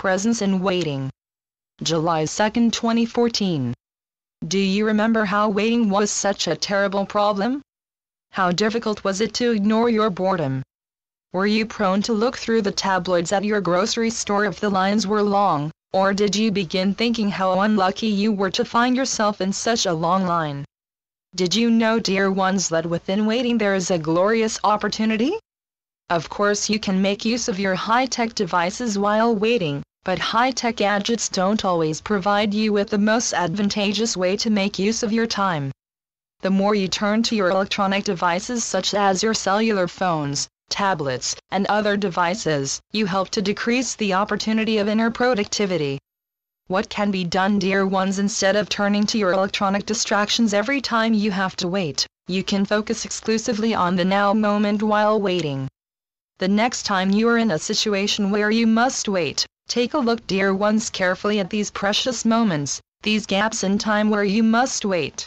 Presence in Waiting. July 2, 2014. Do you remember how waiting was such a terrible problem? How difficult was it to ignore your boredom? Were you prone to look through the tabloids at your grocery store if the lines were long, or did you begin thinking how unlucky you were to find yourself in such a long line? Did you know, dear ones, that within waiting there is a glorious opportunity? Of course you can make use of your high-tech devices while waiting, but high-tech gadgets don't always provide you with the most advantageous way to make use of your time. The more you turn to your electronic devices such as your cellular phones, tablets, and other devices, you help to decrease the opportunity of inner productivity. What can be done, dear ones? Instead of turning to your electronic distractions every time you have to wait, you can focus exclusively on the now moment while waiting. The next time you are in a situation where you must wait, take a look, dear ones, carefully at these precious moments, these gaps in time where you must wait.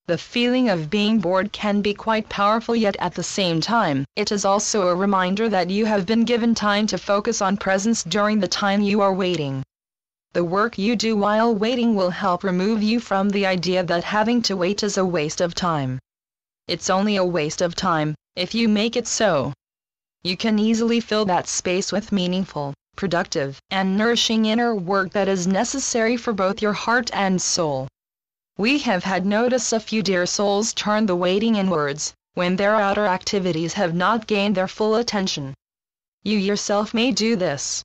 The feeling of being bored can be quite powerful, yet at the same time, it is also a reminder that you have been given time to focus on presence during the time you are waiting. The work you do while waiting will help remove you from the idea that having to wait is a waste of time. It's only a waste of time if you make it so. You can easily fill that space with meaningful, productive, and nourishing inner work that is necessary for both your heart and soul. We have had notice a few dear souls turn the waiting inwards, when their outer activities have not gained their full attention. You yourself may do this.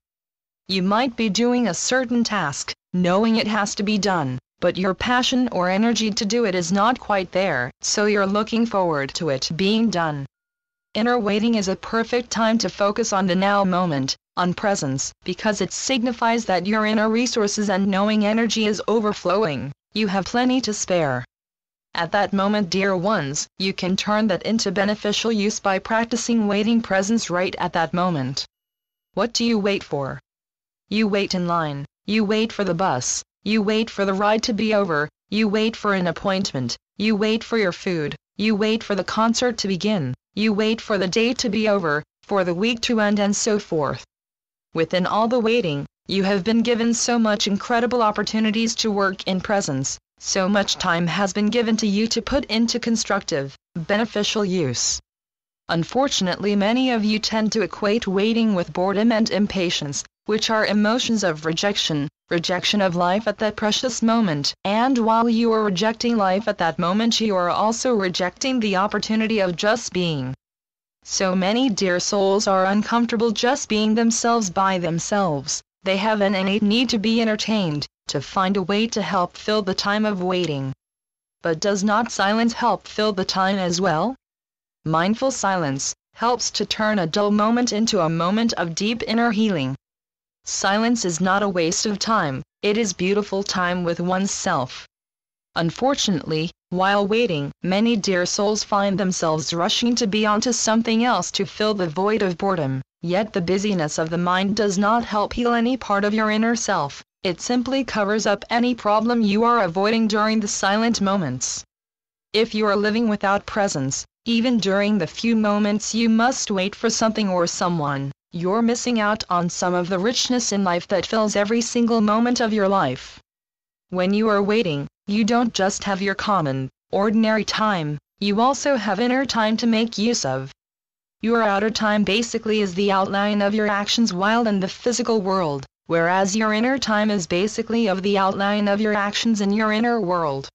You might be doing a certain task, knowing it has to be done, but your passion or energy to do it is not quite there, so you're looking forward to it being done. Inner waiting is a perfect time to focus on the now moment, on presence, because it signifies that your inner resources and knowing energy is overflowing. You have plenty to spare. At that moment, dear ones, you can turn that into beneficial use by practicing waiting presence right at that moment. What do you wait for? You wait in line, you wait for the bus, you wait for the ride to be over, you wait for an appointment, you wait for your food, you wait for the concert to begin, you wait for the day to be over, for the week to end, and so forth. Within all the waiting, you have been given so much incredible opportunities to work in presence, so much time has been given to you to put into constructive, beneficial use. Unfortunately, many of you tend to equate waiting with boredom and impatience, which are emotions of rejection of life at that precious moment, and while you are rejecting life at that moment, you are also rejecting the opportunity of just being. So many dear souls are uncomfortable just being themselves by themselves. They have an innate need to be entertained, to find a way to help fill the time of waiting. But does not silence help fill the time as well? Mindful silence helps to turn a dull moment into a moment of deep inner healing. Silence is not a waste of time, it is beautiful time with oneself. Unfortunately, while waiting, many dear souls find themselves rushing to be onto something else to fill the void of boredom, yet the busyness of the mind does not help heal any part of your inner self, it simply covers up any problem you are avoiding during the silent moments. If you are living without presence, even during the few moments you must wait for something or someone, you're missing out on some of the richness in life that fills every single moment of your life. When you are waiting, you don't just have your common, ordinary time, you also have inner time to make use of. Your outer time basically is the outline of your actions while in the physical world, whereas your inner time is basically of the outline of your actions in your inner world.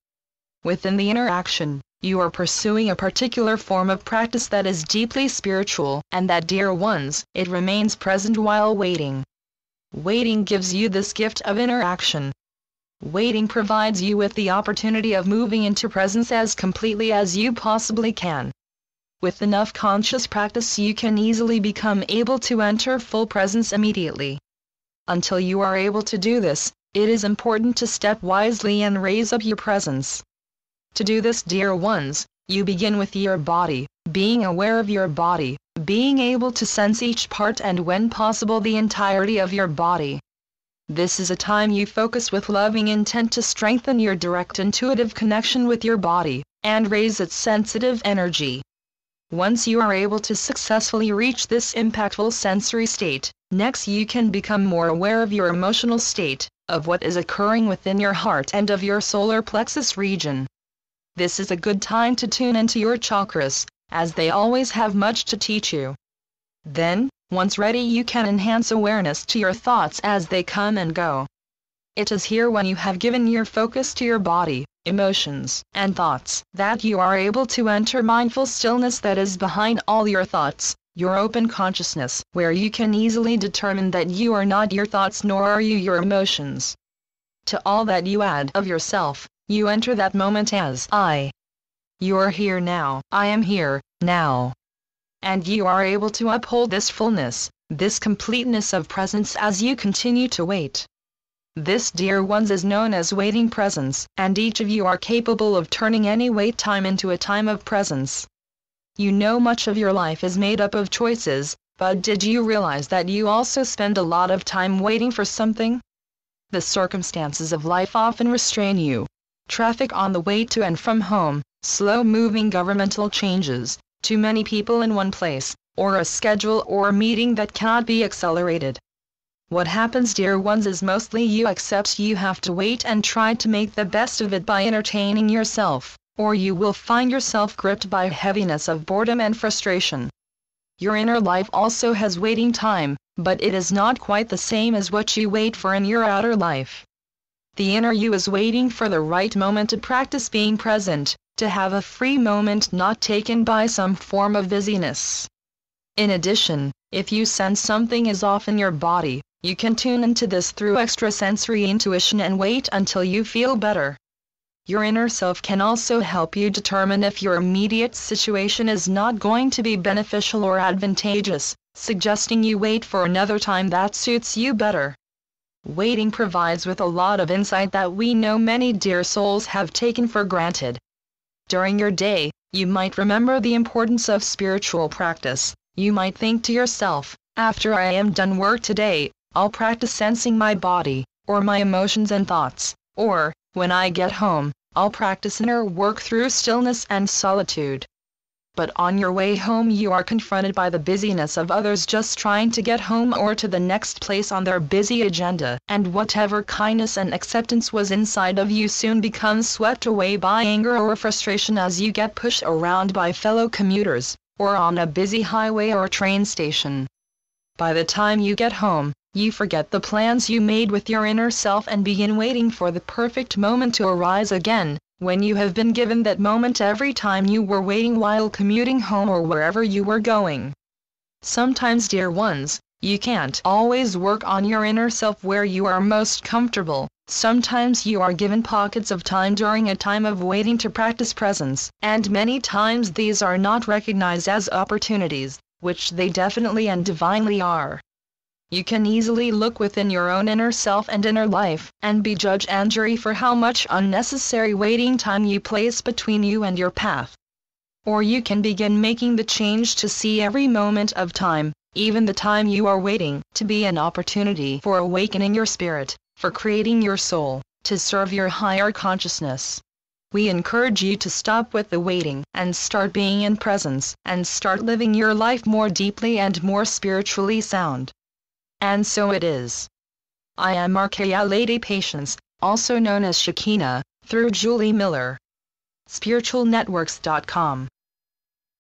Within the inner action, you are pursuing a particular form of practice that is deeply spiritual, and that, dear ones, it remains present while waiting. Waiting gives you this gift of inner action. Waiting provides you with the opportunity of moving into presence as completely as you possibly can. With enough conscious practice, you can easily become able to enter full presence immediately. Until you are able to do this, it is important to step wisely and raise up your presence. To do this, dear ones, you begin with your body, being aware of your body, being able to sense each part and, when possible, the entirety of your body. This is a time you focus with loving intent to strengthen your direct intuitive connection with your body, and raise its sensitive energy. Once you are able to successfully reach this impactful sensory state, Next, you can become more aware of your emotional state, of what is occurring within your heart and of your solar plexus region. This is a good time to tune into your chakras, as they always have much to teach you. Then, once ready, you can enhance awareness to your thoughts as they come and go. It is here, when you have given your focus to your body, emotions, and thoughts, that you are able to enter mindful stillness that is behind all your thoughts, your open consciousness, where you can easily determine that you are not your thoughts nor are you your emotions. To all that you add of yourself, you enter that moment as I. You are here now, I am here, now. And you are able to uphold this fullness, this completeness of presence as you continue to wait. This, dear ones, is known as waiting presence, and each of you are capable of turning any wait time into a time of presence. You know much of your life is made up of choices, but did you realize that you also spend a lot of time waiting for something? The circumstances of life often restrain you. Traffic on the way to and from home, slow-moving governmental changes, too many people in one place, or a schedule or a meeting that cannot be accelerated. What happens, dear ones, is mostly you accept you have to wait and try to make the best of it by entertaining yourself, or you will find yourself gripped by heaviness of boredom and frustration. Your inner life also has waiting time, but it is not quite the same as what you wait for in your outer life. The inner you is waiting for the right moment to practice being present, to have a free moment not taken by some form of busyness. In addition, if you sense something is off in your body, you can tune into this through extrasensory intuition and wait until you feel better. Your inner self can also help you determine if your immediate situation is not going to be beneficial or advantageous, suggesting you wait for another time that suits you better. Waiting provides with a lot of insight that we know many dear souls have taken for granted. During your day, you might remember the importance of spiritual practice. You might think to yourself, after I am done work today, I'll practice sensing my body, or my emotions and thoughts, or, when I get home, I'll practice inner work through stillness and solitude. But on your way home you are confronted by the busyness of others just trying to get home or to the next place on their busy agenda, and whatever kindness and acceptance was inside of you soon becomes swept away by anger or frustration as you get pushed around by fellow commuters, or on a busy highway or train station. By the time you get home, you forget the plans you made with your inner self and begin waiting for the perfect moment to arise again, when you have been given that moment every time you were waiting while commuting home or wherever you were going. Sometimes, dear ones, you can't always work on your inner self where you are most comfortable. Sometimes you are given pockets of time during a time of waiting to practice presence, and many times these are not recognized as opportunities, which they definitely and divinely are. You can easily look within your own inner self and inner life, and be judge and jury for how much unnecessary waiting time you place between you and your path. Or you can begin making the change to see every moment of time, even the time you are waiting, to be an opportunity for awakening your spirit, for creating your soul, to serve your higher consciousness. We encourage you to stop with the waiting, and start being in presence, and start living your life more deeply and more spiritually sound. And so it is. I am Archeia Lady Patience, also known as Shekinah, through Julie Miller. spiritualnetworks.com